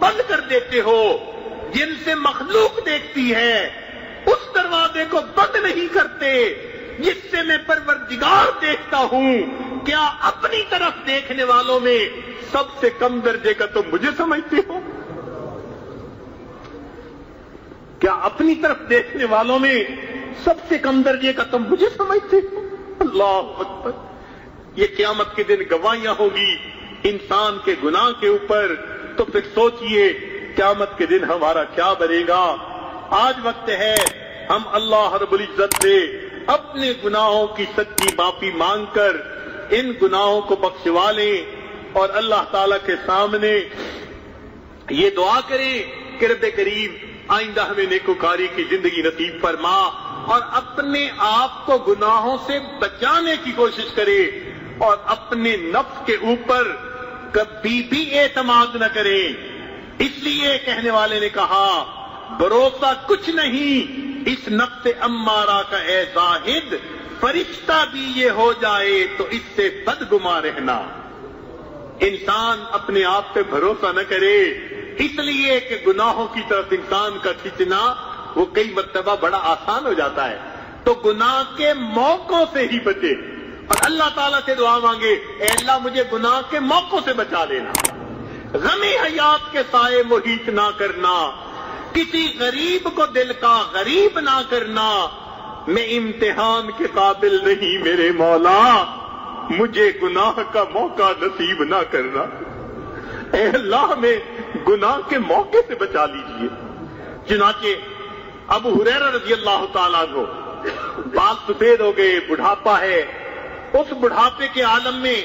بند کر دیتے ہو، جن سے مخلوق دیکھتی ہے اس دروازے کو بند نہیں کرتے جس سے میں پروردگار دیکھتا ہوں، کیا اپنی طرف دیکھنے والوں میں سب سے کم درجے کا تم مجھے سمجھتے ہو؟ کیا اپنی طرف دیکھنے والوں میں سب سے کم درجے کا تم مجھے سمجھتے ہو؟ اللہ اکبر! یہ قیامت کے دن گواہیاں ہوگی انسان کے گناہ کے اوپر، تو پھر سوچئے قیامت کے دن ہمارا کیا بنے گا۔ آج وقت ہے ہم اللہ رب العزت سے اپنے گناہوں کی سچی معافی مانگ کر ان گناہوں کو بخشوا لیں اور اللہ تعالی کے سامنے یہ دعا کریں کہ رب کریم آئندہ ہمیں نیکوکاری کی زندگی نصیب فرما، اور اپنے آپ کو گناہوں سے بچانے کی کوشش کرے اور اپنے نفس کے اوپر کبھی بھی اعتماد نہ کریں۔ اس لیے کہنے والے نے کہا بھروسہ کچھ نہیں اس نفس امارہ کا اے زاہد، فرشتہ بھی یہ ہو جائے تو اس سے بدگما رہنا۔ انسان اپنے آپ پہ بھروسہ نہ کرے، اس لیے کہ گناہوں کی طرف انسان کا کھینچنا وہ کئی مرتبہ بڑا آسان ہو جاتا ہے، تو گناہ کے موقعوں سے ہی بچے اور اللہ تعالیٰ سے دعا مانگے اے اللہ مجھے گناہ کے موقعوں سے بچا لینا۔ غم حیات کے سائے محیط نہ کرنا، کسی غریب کو دل کا غریب نہ کرنا، میں امتحان کے قابل نہیں میرے مولا، مجھے گناہ کا موقع نصیب نہ کرنا۔ اے اللہ میں گناہ کے موقع سے بچا لیجئے۔ چنانچہ ابو ہریرہ رضی اللہ تعالیٰ عنہ بال سفید ہو گئے، بڑھاپا ہے، اس بڑھاپے کے عالم میں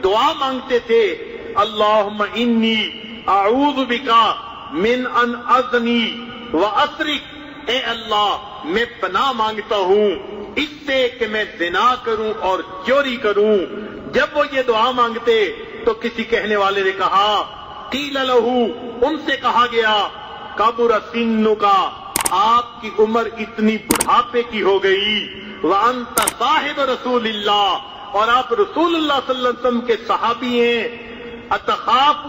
دعا مانگتے تھے اللہم انی اعوذ بکا من ان ازنی واسرک، اے اللہ میں پناہ مانگتا ہوں اس سے کہ میں زنا کروں اور چوری کروں۔ جب وہ یہ دعا مانگتے تو کسی کہنے والے نے کہا قیل لہو، ان سے کہا گیا کبر سنک، آپ کی عمر اتنی بڑھاپے کی ہو گئی، وانت صاحب رسول اللہ، اور آپ رسول اللہ صلی اللہ علیہ وسلم کے صحابی ہیں، اتخاف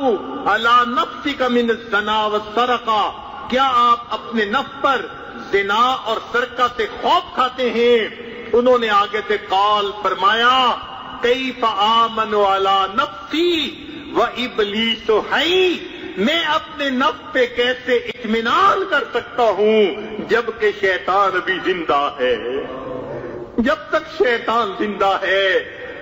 علی نفسک من الزنا والسرقہ، کیا آپ اپنے نفس پر زنا اور سرقہ سے خوف کھاتے ہیں؟ انہوں نے آگے سے قال فرمایا کیف آمن علی نفسی وابلیس حی، میں اپنے نفس پہ کیسے اطمینان کر سکتا ہوں جبکہ شیطان ابھی زندہ ہے۔ جب تک شیطان زندہ ہے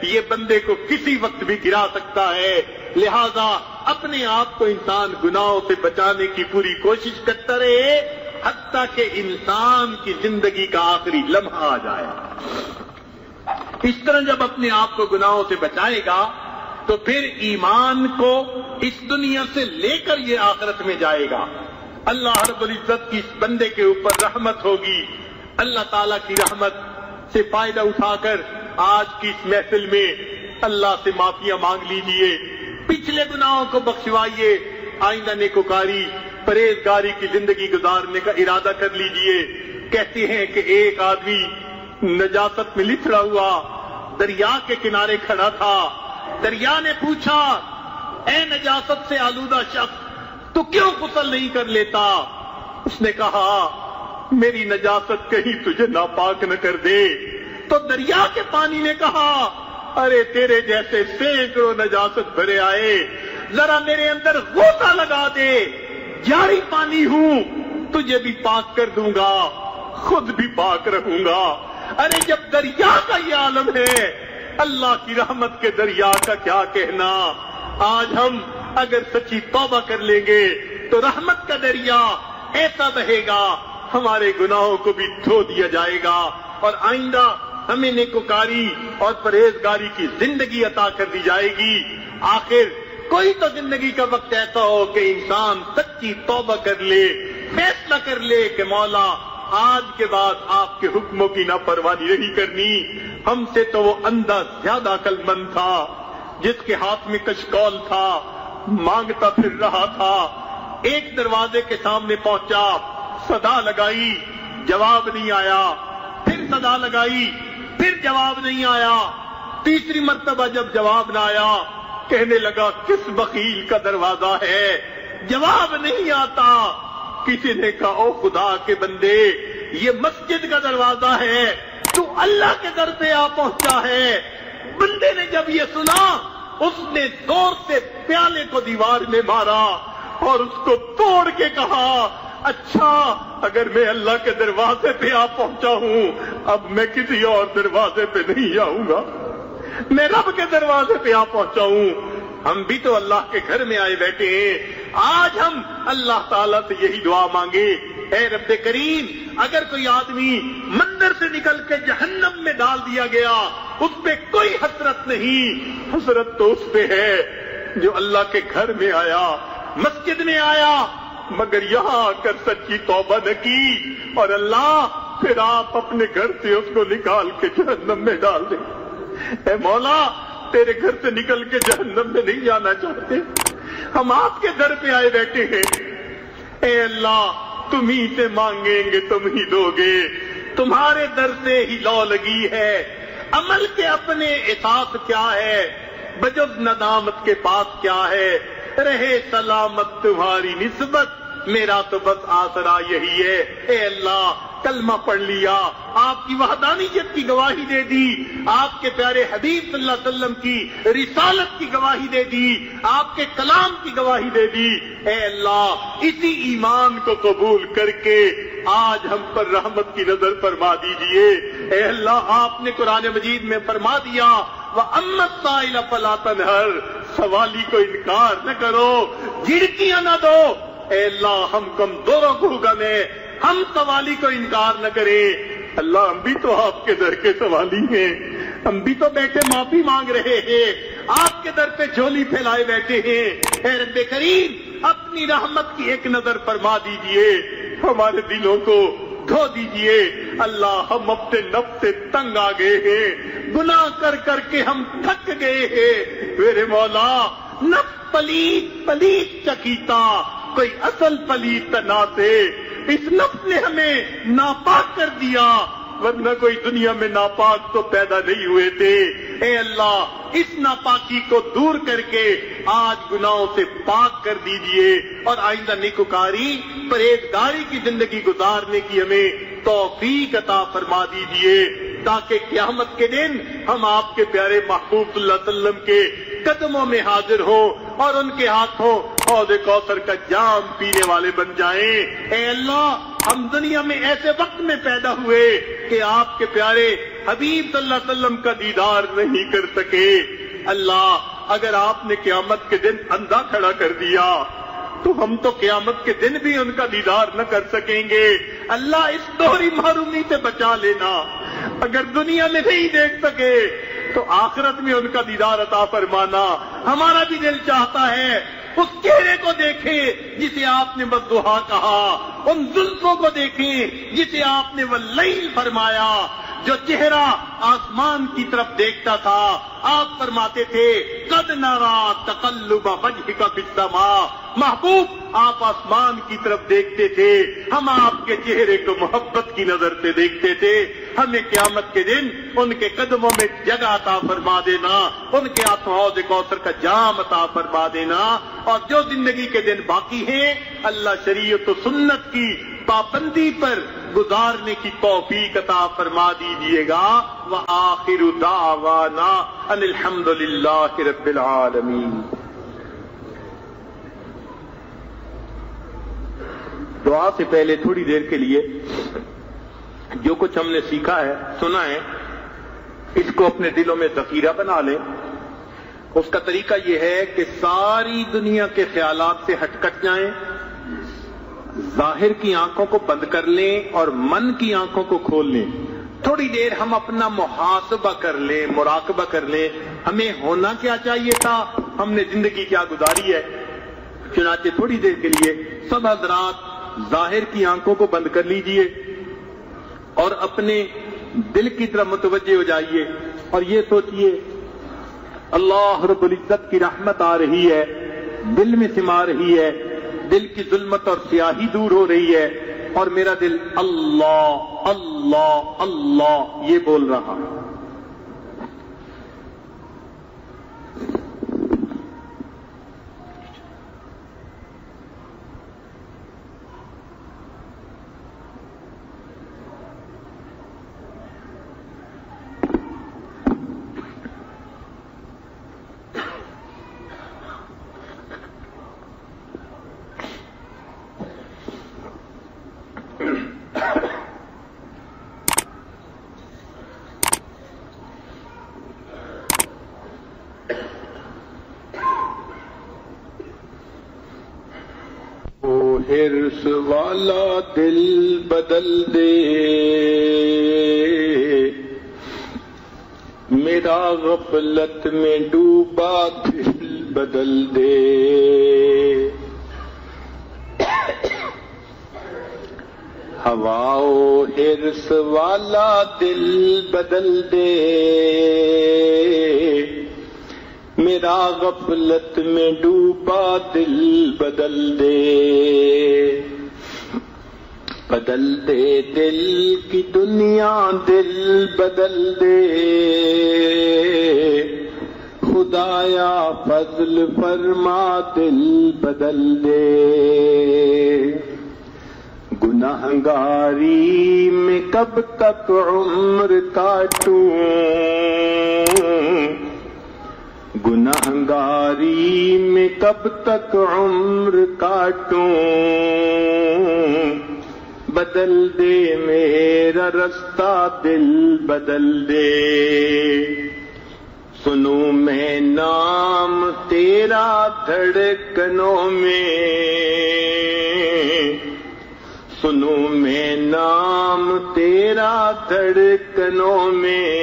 یہ بندے کو کسی وقت بھی گرا سکتا ہے، لہذا اپنے آپ کو انسان گناہوں سے بچانے کی پوری کوشش کرتا رہے حتیٰ کہ انسان کی زندگی کا آخری لمحہ آ جائے۔ اس طرح جب اپنے آپ کو گناہوں سے بچائے گا تو پھر ایمان کو اس دنیا سے لے کر یہ آخرت میں جائے گا۔ اللہ رب العزت کی اس بندے کے اوپر رحمت ہوگی۔ اللہ تعالیٰ کی رحمت سے فائدہ اٹھا کر آج کی اس محفل میں اللہ سے معافیاں مانگ لیجئے، پچھلے گناہوں کو بخشوائیے، آئندہ نیکوکاری پرہیزگاری کی زندگی گزارنے کا ارادہ کر لیجئے۔ کہتے ہیں کہ ایک آدمی نجاست میں لتڑا ہوا دریا کے کنارے کھڑا تھا، دریا نے پوچھا اے نجاست سے آلودہ شخص تو کیوں غسل نہیں کر لیتا؟ اس نے کہا میری نجاست کہیں تجھے ناپاک نہ کر دے۔ تو دریا کے پانی نے کہا ارے تیرے جیسے سینکڑوں نجاست بھرے آئے، ذرا میرے اندر غوطہ لگا دے، جاری پانی ہوں، تجھے بھی پاک کر دوں گا، خود بھی پاک رہوں گا۔ ارے جب دریا کا یہ عالم ہے، اللہ کی رحمت کے دریا کا کیا کہنا۔ آج ہم اگر سچی توبہ کر لیں گے تو رحمت کا دریا ایسا بہے گا ہمارے گناہوں کو بھی دھو دیا جائے گا، اور آئندہ ہمیں نیکوکاری اور پرہیزگاری کی زندگی عطا کر دی جائے گی۔ آخر کوئی تو زندگی کا وقت ایسا ہو کہ انسان سچی توبہ کر لے، فیصلہ کر لے کہ مولا آج کے بعد آپ کے حکموں کی نافرمانی نہیں کرنی۔ ہم سے تو وہ اندھا زیادہ عقل مند تھا جس کے ہاتھ میں کشکول تھا، مانگتا پھر رہا تھا، ایک دروازے کے سامنے پہنچا، صدا لگائی، جواب نہیں آیا، پھر صدا لگائی، پھر جواب نہیں آیا، تیسری مرتبہ جب جواب نہ آیا کہنے لگا کس بخیل کا دروازہ ہے جواب نہیں آتا. کسی نے کہا او خدا کے بندے یہ مسجد کا دروازہ ہے, تو اللہ کے در پہ آ پہنچا ہے. بندے نے جب یہ سنا اس نے زور سے پیالے کو دیوار میں مارا اور اس کو توڑ کے کہا اچھا اگر میں اللہ کے دروازے پہ آ پہنچا ہوں اب میں کسی اور دروازے پہ نہیں آؤں گا, میں رب کے دروازے پہ آ پہنچا ہوں. ہم بھی تو اللہ کے گھر میں آئے بیٹھے ہیں. آج ہم اللہ تعالیٰ سے یہی دعا مانگے, اے رب کریم اگر کوئی آدمی مندر سے نکل کے جہنم میں ڈال دیا گیا اس پہ کوئی حسرت نہیں, حسرت تو اس پہ ہے جو اللہ کے گھر میں آیا, مسجد میں آیا مگر یہاں آ کر سچی توبہ نہ کی, اور اللہ پھر آپ اپنے گھر سے اس کو نکال کے جہنم میں ڈال دیں. اے مولا تیرے گھر سے نکل کے جہنم میں نہیں جانا چاہتے, ہم آپ کے در پہ آئے بیٹھے ہیں. اے اللہ تم ہی سے مانگیں گے تم ہی دو گے, تمہارے در سے ہی لو لگی ہے. عمل کے اپنے احساس کیا ہے, بجز ندامت کے پاس کیا ہے, رہے سلامت تمہاری نسبت, میرا تو بس آسرا یہی ہے. اے اللہ کلمہ پڑھ لیا, آپ کی وحدانیت کی گواہی دے دی, آپ کے پیارے حبیب صلی اللہ علیہ وسلم کی رسالت کی گواہی دے دی, آپ کے کلام کی گواہی دے دی. اے اللہ اسی ایمان کو قبول کر کے آج ہم پر رحمت کی نظر فرما دیجئے. اے اللہ آپ نے قرآن مجید میں فرما دیا وَأَمَّا السَّائِلَ فَلَا تَنْهَرْ, سوالی کو انکار نہ کرو, جھڑکیاں نہ دو. اے اللہ ہم کمزوروں کو گنے, ہم سوالی کو انکار نہ کریں. اللہ ہم بھی تو آپ کے در کے سوالی ہیں, ہم بھی تو بیٹھے معافی مانگ رہے ہیں, آپ کے در پہ جھولی پھیلائے بیٹھے ہیں. اے رب کریم اپنی رحمت کی ایک نظر فرما دیجئے, ہمارے دلوں کو دھو دیجئے. اللہ ہم اپنے نفس سے تنگ آ گئے ہیں, گناہ کر کر کے ہم تھک گئے ہیں. میرے مولا نفس پلیت پلیت چکیتا, کوئی اصل پلیت نہ تھے, اس نفس نے ہمیں ناپاک کر دیا, ورنہ کوئی دنیا میں ناپاک تو پیدا نہیں ہوئے تھے. اے اللہ اس ناپاکی کو دور کر کے آج گناہوں سے پاک کر دیجئے, اور آئندہ نیکوکاری پرہیزگاری کی زندگی گزارنے کی ہمیں توفیق عطا فرما دیجئے, تاکہ قیامت کے دن ہم آپ کے پیارے محبوب صلی اللہ علیہ وسلم کے قدموں میں حاضر ہوں اور ان کے ہاتھوں حوض کوثر کا جام پینے والے بن جائیں. اے اللہ ہم دنیا میں ایسے وقت میں پیدا ہوئے کہ آپ کے پیارے حبیب صلی اللہ علیہ وسلم کا دیدار نہیں کر سکے. اللہ اگر آپ نے قیامت کے دن اندھا کھڑا کر دیا تو ہم تو قیامت کے دن بھی ان کا دیدار نہ کر سکیں گے. اللہ اس دوہری محرومی سے بچا لینا, اگر دنیا میں نہیں دیکھ سکے تو آخرت میں ان کا دیدار عطا فرمانا. ہمارا بھی دل چاہتا ہے اس چہرے کو دیکھیں جسے آپ نے والضحیٰ کہا, ان زلفوں کو دیکھیں جسے آپ نے واللیل فرمایا, جو چہرہ آسمان کی طرف دیکھتا تھا. آپ فرماتے تھے قد نرا تقلب وجهک فی السماء, محبوب آپ آسمان کی طرف دیکھتے تھے, ہم آپ کے چہرے کو محبت کی نظر سے دیکھتے تھے. ہمیں قیامت کے دن ان کے قدموں میں جگہ عطا فرما دینا, ان کے ہاتھوں حوض کوثر کا جام عطا فرما دینا. اور جو زندگی کے دن باقی ہیں اللہ شریعت و سنت کی پابندی پر گزارنے کی توفیق عطا فرما دیجیے گا. وآخر دعوانا ان الحمد للہ رب العالمین. دعا سے پہلے تھوڑی دیر کے لیے جو کچھ ہم نے سیکھا ہے سنا ہے اس کو اپنے دلوں میں ذخیرہ بنا لیں. اس کا طریقہ یہ ہے کہ ساری دنیا کے خیالات سے ہٹ کٹ جائیں, ظاہر کی آنکھوں کو بند کر لیں اور من کی آنکھوں کو کھول لیں. تھوڑی دیر ہم اپنا محاسبہ کر لیں, مراقبہ کر لیں, ہمیں ہونا کیا چاہیے تھا, ہم نے زندگی کیا گزاری ہے. چنانچہ تھوڑی دیر کے لیے سب حضرات ظاہر کی آنکھوں کو بند کر لیجئے اور اپنے دل کی طرف متوجہ ہو جائیے اور یہ سوچئے اللہ رب العزت کی رحمت آ رہی ہے, دل میں سما رہی ہے, دل کی ظلمت اور سیاہی دور ہو رہی ہے اور میرا دل اللہ اللہ اللہ یہ بول رہا. حرص والا دل بدل دے، میرا غفلت میں ڈوبا دل بدل دے، ہواؤ حرص والا دل بدل دے، میرا غفلت میں ڈوبا دل بدل دے، بدل دے دل کی دنیا دل بدل دے، خدایا فضل فرما دل بدل دے، گنہگاری میں کب تک عمر کاٹوں، گنہگاری میں کب تک عمر کاٹوں، بدل دے میرا رستہ دل بدل دے، سنوں میں نام تیرا دھڑکنوں میں، سنوں میں نام تیرا دھڑکنوں میں،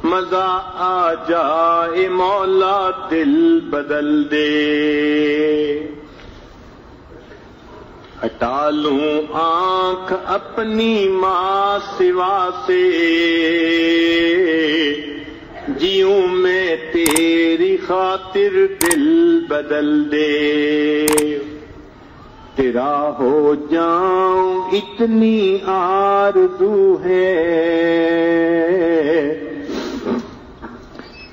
مزہ آ جائے مولا دل بدل دے، ہٹا لوں آنکھ اپنی ماں سوا سے، جیوں میں تیری خاطر دل بدل دے، تیرا ہو جاؤں اتنی آرزو ہے،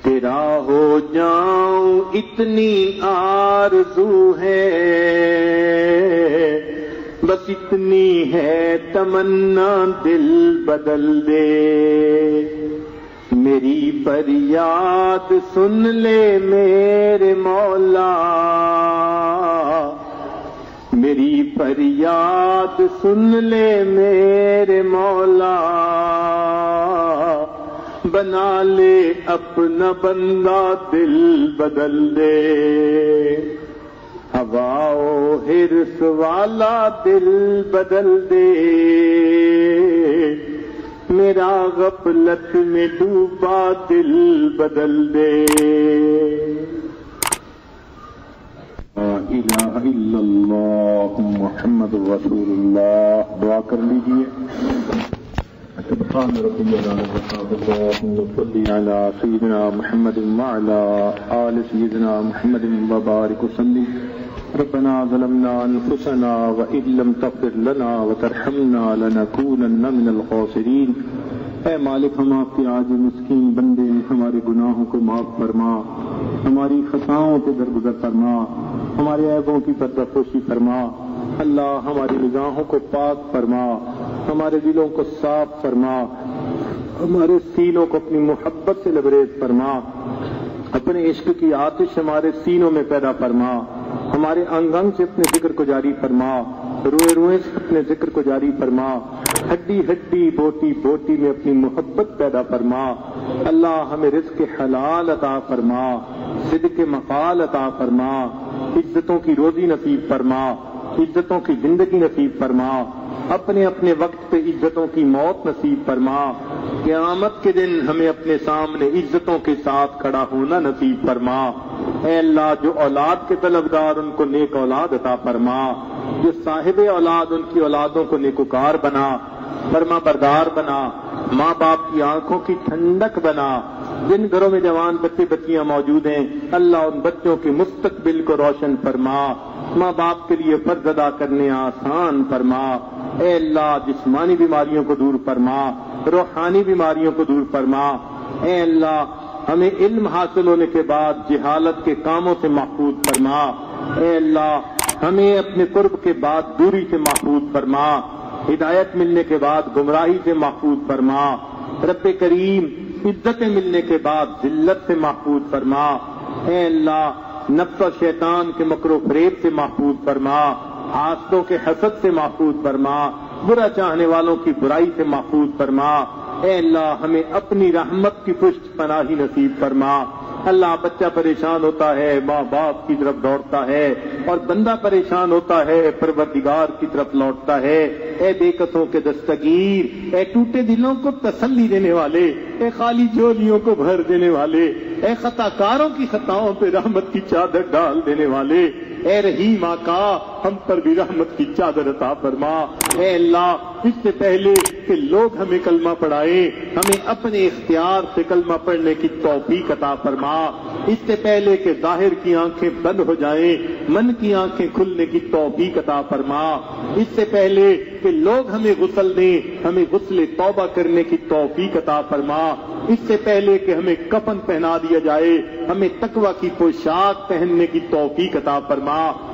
تیرا ہو جاؤں اتنی آرزو ہے، بس اتنی ہے تمنا دل بدل دے، میری فریاد سن لے میرے مولا، میری فریاد سن لے میرے مولا، بنا لے اپنا بندہ دل بدل دے، ہواؤ حرص والا دل بدل دے، میرا غفلت میں ڈوبا دل بدل دے، لا الہ الا اللہ محمد رسول اللہ، دعا کر لیجیے، سبحان ربی اللہم صلی علی سیدنا محمد وعلی آل سیدنا محمد وبارک وسلم، ربنا ظلمنا انفسنا وان لم تغفر لنا وترحمنا لنکونن من الخاسرین، اے مالک ہم آپ کے عاجز مسکین بندے، ہمارے گناہوں کو معاف فرما، ہماری خطاؤں سے درگزر فرما، ہمارے عیبوں کی پردہ پوشی فرما، اللہ ہماری نگاہوں کو پاک فرما، ہمارے دلوں کو صاف فرما، ہمارے سینوں کو اپنی محبت سے لبریز فرما، اپنے عشق کی آتش ہمارے سینوں میں پیدا فرما، ہمارے انگ انگ سے اپنے ذکر کو جاری فرما، روئے روئے سے اپنے ذکر کو جاری فرما، ہڈی ہڈی بوٹی بوٹی میں اپنی محبت پیدا فرما، اللہ ہمیں رزق حلال عطا فرما، صدق مقال عطا فرما، عزتوں کی روزی نصیب فرما، عزتوں کی زندگی نصیب فرما، اپنے اپنے وقت پہ عزتوں کی موت نصیب فرما، قیامت کے دن ہمیں اپنے سامنے عزتوں کے ساتھ کھڑا ہونا نصیب فرما، اے اللہ جو اولاد کے طلبگار ان کو نیک اولاد عطا فرما، جو صاحب اولاد ان کی اولادوں کو نیکوکار بنا، فرما بردار بنا، ماں باپ کی آنکھوں کی ٹھنڈک بنا، جن گھروں میں جوان بچے بچیاں موجود ہیں اللہ ان بچوں کے مستقبل کو روشن فرما، ماں باپ کے لیے فرض ادا کرنے آسان فرما، اے اللہ جسمانی بیماریوں کو دور فرما، روحانی بیماریوں کو دور فرما، اے اللہ ہمیں علم حاصل ہونے کے بعد جہالت کے کاموں سے محفوظ فرما، اے اللہ ہمیں اپنے قرب کے بعد دوری سے محفوظ فرما، ہدایت ملنے کے بعد گمراہی سے محفوظ فرما، رب کریم عزتیں ملنے کے بعد ذلت سے محفوظ فرما، اے اللہ نفس و شیطان کے مکر و فریب سے محفوظ فرما، حاسدوں کے حسد سے محفوظ فرما، برا چاہنے والوں کی برائی سے محفوظ فرما، اے اللہ ہمیں اپنی رحمت کی پشت پناہی نصیب فرما، اللہ بچہ پریشان ہوتا ہے ماں باپ کی طرف دوڑتا ہے اور بندہ پریشان ہوتا ہے پروردگار کی طرف لوٹتا ہے۔ اے بے کسوں کے دستگیر، اے ٹوٹے دلوں کو تسلی دینے والے، اے خالی جولیوں کو بھر دینے والے، اے خطا کاروں کی خطاؤں پہ رحمت کی چادر ڈال دینے والے، اے رحیم آقا ہم پر بھی رحمت کی چادر عطا فرما۔ اے اللہ اس سے پہلے کہ لوگ ہمیں کلمہ پڑھائیں، ہمیں اپنے اختیار سے کلمہ پڑھنے کی توفیق عطا فرما۔ اس سے پہلے کہ ظاہر کی آنکھیں بند ہو جائیں، من کی آنکھیں کھلنے کی توفیق عطا فرما۔ اس سے پہلے کہ لوگ ہمیں غسل دیں، ہمیں غسل توبہ کرنے کی توفیق عطا فرما۔ اس سے پہلے کہ ہمیں کفن پہنا دیا جائے، ہمیں تقوی کی پوشاک پہننے کی توفیق عطا فرما۔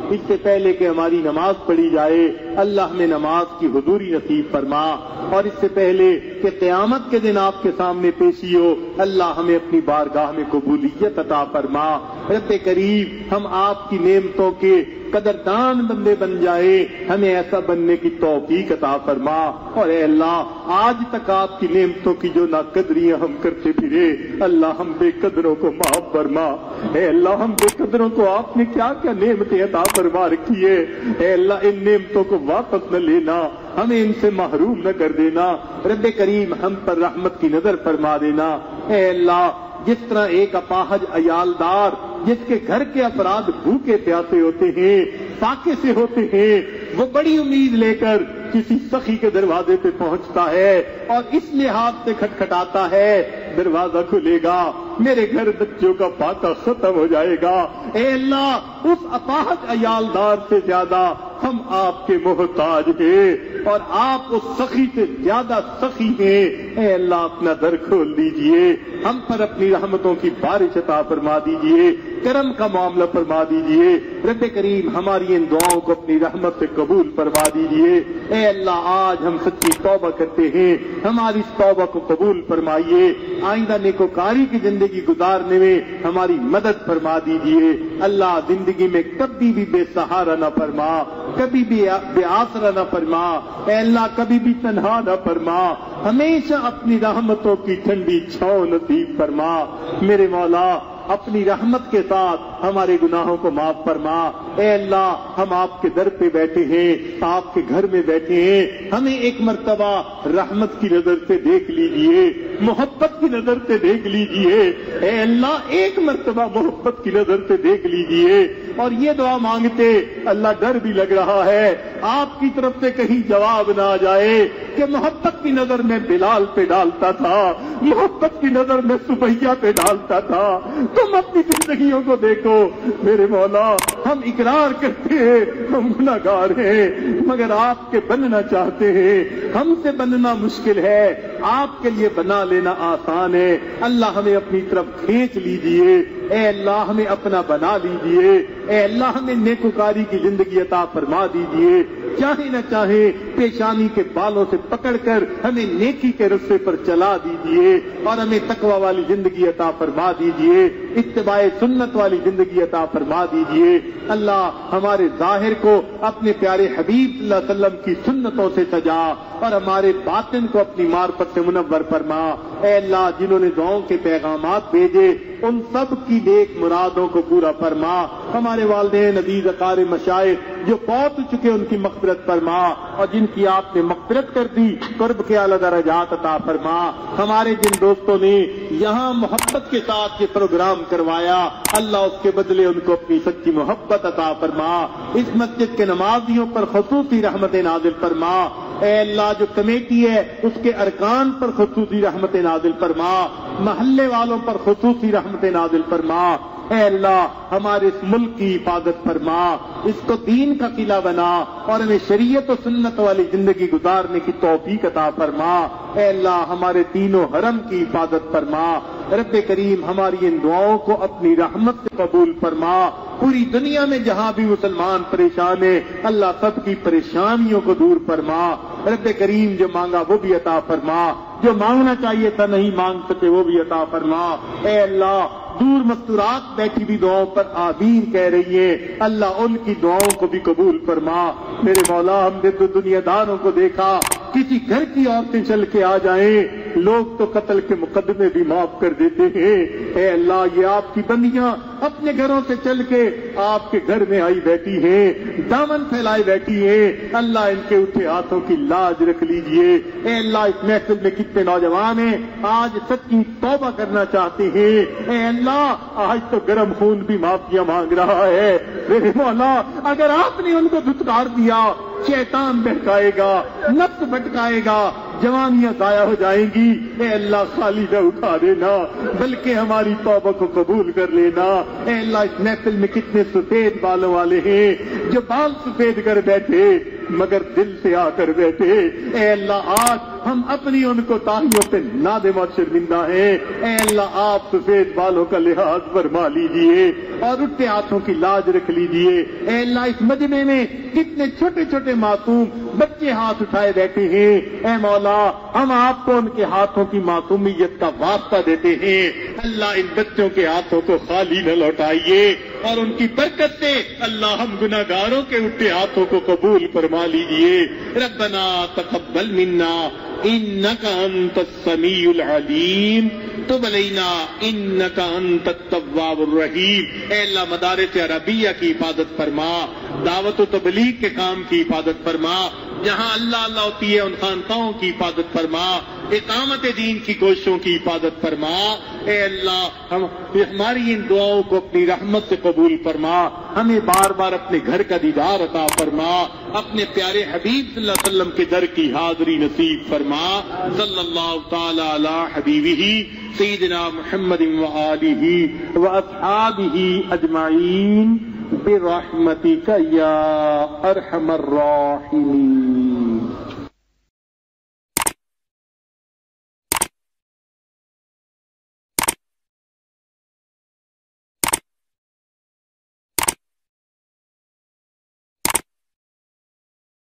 اس سے پہلے کہ ہماری نماز پڑھی جائے، اللہ ہمیں نماز کی حضوری نصیب فرما۔ اور اس سے پہلے کہ قیامت کے دن آپ کے سامنے پیشی ہو، اللہ ہمیں اپنی بارگاہ میں قبولیت عطا فرما۔ رب کریم ہم آپ کی نعمتوں کے قدردان بندے بن جائے، ہمیں ایسا بننے کی توفیق عطا فرما۔ اور اے اللہ آج تک آپ کی نعمتوں کی جو ناقدریاں ہم کرتے پھرے، اللہ ہم بے قدروں کو معاف فرما۔ اے اللہ ہم بے قدروں کو آپ نے کیا کیا نعمتیں عطا فرما رکھی ہے، اے اللہ ان نعمتوں کو واپس نہ لینا، ہمیں ان سے محروم نہ کر دینا۔ رب کریم ہم پر رحمت کی نظر فرما دینا۔ اے اللہ جس طرح ایک اپاہج عیالدار جس کے گھر کے افراد بھوکے پیاسے ہوتے ہیں، فاقے سے ہوتے ہیں، وہ بڑی امید لے کر کسی سخی کے دروازے پہ پہنچتا ہے اور اس لحاظ سے کھٹکھٹاتا ہے دروازہ کھلے گا، میرے گھر بچوں کا فاقہ ختم ہو جائے گا۔ اے اللہ اس اپاہج عیالدار سے زیادہ ہم آپ کے محتاج ہیں اور آپ اس سخی سے زیادہ سخی ہیں۔ اے اللہ اپنا در کھول دیجئے، ہم پر اپنی رحمتوں کی بارش عطا فرما دیجئے، کرم کا معاملہ فرما دیجئے۔ رب کریم ہماری ان دعاؤں کو اپنی رحمت سے قبول فرما دیجئے۔ اے اللہ آج ہم سچی توبہ کرتے ہیں، ہماری اس توبہ کو قبول فرمائیے، آئندہ نیکوکاری کی زندگی گزارنے میں ہماری مدد فرما دیجئے۔ اللہ زندگی میں کبھی بھی بے سہارا نہ فرما، کبھی بھی بے آسرا نہ فرما، اے اللہ کبھی بھی تنہا نہ فرما، ہمیشہ اپنی رحمتوں کی ٹھنڈی چھاؤں نصیب فرما۔ میرے مولا اپنی رحمت کے ساتھ ہمارے گناہوں کو معاف فرما۔ اے اللہ ہم آپ کے در پہ بیٹھے ہیں، آپ کے گھر میں بیٹھے ہیں، ہمیں ایک مرتبہ رحمت کی نظر سے دیکھ لیجئے، محبت کی نظر سے دیکھ لیجئے۔ اے اللہ ایک مرتبہ محبت کی نظر سے دیکھ لیجئے۔ اور یہ دعا مانگتے اللہ ڈر بھی لگ رہا ہے آپ کی طرف سے کہیں جواب نہ آ جائے کہ محبت کی نظر میں بلال پہ ڈالتا تھا، محبت کی نظر میں سبیہ پہ ڈالتا تھا۔ تم اپنی زندگیوں کو دیکھو میرے مولا، ہم اقرار کرتے ہیں ہم گناہگار ہیں مگر آپ کے بننا چاہتے ہیں، ہم سے بننا مشکل ہے، آپ کے لیے بنا لینا آسان ہے۔ اللہ ہمیں اپنی طرف کھینچ لیجئے، اے اللہ ہمیں اپنا بنا لیجئے، اے اللہ ہمیں نیکوکاری کی زندگی عطا فرما دیجئے، چاہے نہ چاہے پیشانی کے بالوں سے پکڑ کر ہمیں نیکی کے رستے پر چلا دیجئے اور ہمیں تقوی والی زندگی عطا فرما دیجئے، اتباع سنت والی زندگی عطا فرما دیجئے۔ اللہ ہمارے ظاہر کو اپنے پیارے حبیب صلی اللہ علیہ وسلم کی سنتوں سے سجا اور ہمارے باطن کو اپنی معرفت سے منور فرما۔ اے اللہ جنہوں نے دعاؤں کے پیغامات بھیجے ان سب کی نیک مرادوں کو پورا فرما۔ ہمارے والدین عزیز اقارب مشائخ جو فوت چکے ان کی مغفرت فرما اور جن کی آپ نے مغفرت کر دی قرب کے اعلی درجات عطا فرما۔ ہمارے جن دوستوں نے یہاں محبت کے ساتھ یہ پروگرام کروایا اللہ اس کے بدلے ان کو اپنی سچی محبت عطا فرما۔ اس مسجد کے نمازیوں پر خصوصی رحمت نازل فرما۔ اے اللہ جو کمیٹی ہے اس کے ارکان پر خصوصی رحمت نازل فرما، محلے والوں پر خصوصی رحمت نازل فرما۔ اے اللہ ہمارے اس ملک کی حفاظت فرما، اس کو دین کا قلعہ بنا اور ہمیں شریعت و سنت والی زندگی گزارنے کی توفیق عطا فرما۔ اے اللہ ہمارے تینوں حرم کی حفاظت فرما۔ رب کریم ہماری ان دعاؤں کو اپنی رحمت سے قبول فرما۔ پوری دنیا میں جہاں بھی مسلمان پریشان ہیں اللہ سب کی پریشانیوں کو دور فرما۔ رب کریم جو مانگا وہ بھی عطا فرما، جو مانگنا چاہیے تھا نہیں مانگ سکے وہ بھی عطا فرما۔ اے اللہ دور مستورات بیٹھی بھی دعاؤں پر آمین کہہ رہی ہیں، اللہ ان کی دعاؤں کو بھی قبول فرما۔ میرے مولا ہم نے تو دنیا داروں کو دیکھا کسی گھر کی عورتیں چل کے آ جائیں لوگ تو قتل کے مقدمے بھی معاف کر دیتے ہیں. اے اللہ یہ آپ کی بندیاں اپنے گھروں سے چل کے آپ کے گھر میں آئی بیٹھی ہیں, دامن پھیلائے بیٹھی ہیں. اللہ ان کے اٹھے ہاتھوں کی لاج رکھ لیجئے. اے اللہ اس محفل میں کتنے نوجوان ہیں آج سچی توبہ کرنا چاہتے ہیں. اے اللہ آج تو گرم خون بھی معافیاں مانگ رہا ہے. میرے مولا اگر آپ نے ان کو دھتکار دیا شیطان بہکائے گا, نفس بھٹکائے گا, جوانیاں ضائع ہو جائیں گی. اے اللہ خالی نہ اٹھا دینا بلکہ ہماری توبہ کو قبول کر لینا. اے اللہ اس محفل میں کتنے سفید بالوں والے ہیں جو بال سفید کر بیٹھے مگر دل سے آ کر بیٹھے. اے اللہ آج ہم اپنی ان کو تاہیوں پہ نادم اور شرمندہ ہیں. اے اللہ آپ سفید بالوں کا لحاظ فرما لیجئے اور اٹھتے ہاتھوں کی لاج رکھ لیجئے. اے اللہ اس مجمع میں کتنے چھوٹے چھوٹے معصوم بچے ہاتھ اٹھائے بیٹھے ہیں. اے مولا ہم آپ کو ان کے ہاتھوں کی معصومیت کا واسطہ دیتے ہیں. اللہ ان بچوں کے ہاتھوں کو خالی نہ لوٹائیے اور ان کی برکت سے اللہ ہم گناہگاروں کے اٹھے ہاتھوں کو قبول فرما لیجئے. ربنا تقبل منا انک انت السمیع العلیم تب علینا انک انت التواب الرحیم. اے اللہ مدارس عربیہ کی حفاظت فرما, دعوت و تبلیغ کے کام کی حفاظت فرما, جہاں اللہ اللہ ہوتی ہے ان خانقاہوں کی حفاظت فرما, اقامت دین کی کوششوں کی حفاظت فرما. اے اللہ ہماری ان دعاؤں کو اپنی رحمت سے قبول فرما. ہمیں بار بار اپنے گھر کا دیدار عطا فرما. اپنے پیارے حبیب صلی اللہ علیہ وسلم کے در کی حاضری نصیب فرما. صلی اللہ تعالی علی حبیبہ سیدنا محمد وآلہ واصحابہ اجمعین برحمتک یا ارحم الراحمین.